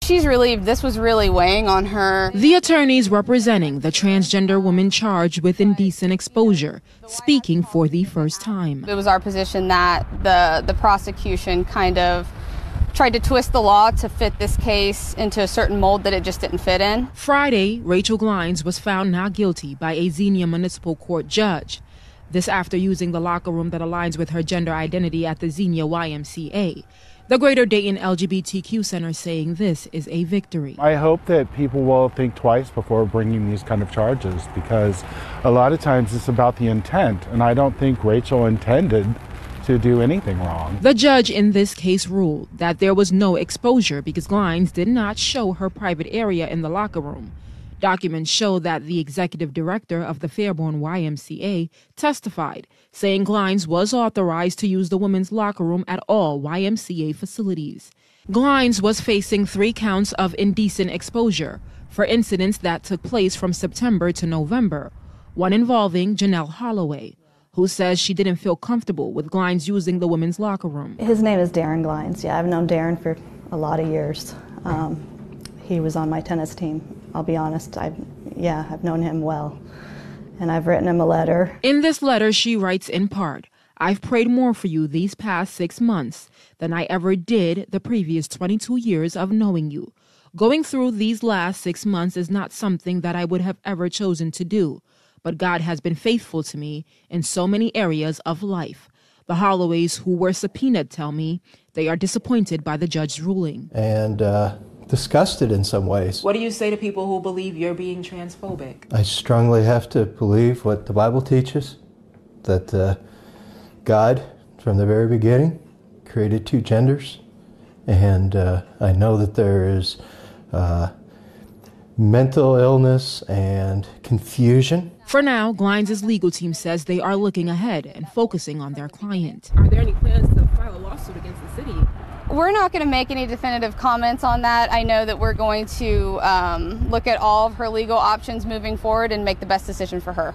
She's relieved. This was really weighing on her. The attorneys representing the transgender woman charged with indecent exposure, speaking for the first time. It was our position that the prosecution kind of tried to twist the law to fit this case into a certain mold that it just didn't fit in. Friday, Rachel Glines was found not guilty by a Xenia Municipal Court judge. This after using the locker room that aligns with her gender identity at the Xenia YMCA. The Greater Dayton LGBTQ Center saying this is a victory. I hope that people will think twice before bringing these kind of charges, because a lot of times it's about the intent, and I don't think Rachel intended to do anything wrong. The judge in this case ruled that there was no exposure because Glines did not show her private area in the locker room. Documents show that the executive director of the Fairborn YMCA testified, saying Glines was authorized to use the women's locker room at all YMCA facilities. Glines was facing 3 counts of indecent exposure for incidents that took place from September to November, one involving Janelle Holloway, who says she didn't feel comfortable with Glines using the women's locker room. His name is Darren Glines. Yeah, I've known Darren for a lot of years. He was on my tennis team. I'll be honest, I've known him well, and I've written him a letter. In this letter, she writes in part, "I've prayed more for you these past 6 months than I ever did the previous 22 years of knowing you. Going through these last 6 months is not something that I would have ever chosen to do, but God has been faithful to me in so many areas of life. The Holloways who were subpoenaed tell me they are disappointed by the judge's ruling." And disgusted in some ways. What do you say to people who believe you're being transphobic? I strongly have to believe what the Bible teaches, that God, from the very beginning, created 2 genders, and I know that there is mental illness and confusion. For now, Glines' legal team says they are looking ahead and focusing on their client. Are there any plans to file a lawsuit against the city? We're not going to make any definitive comments on that. I know that we're going to look at all of her legal options moving forward and make the best decision for her.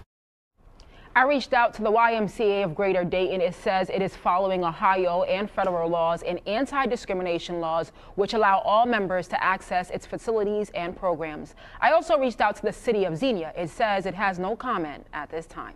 I reached out to the YMCA of Greater Dayton. It says it is following Ohio and federal laws and anti-discrimination laws, which allow all members to access its facilities and programs. I also reached out to the city of Xenia. It says it has no comment at this time.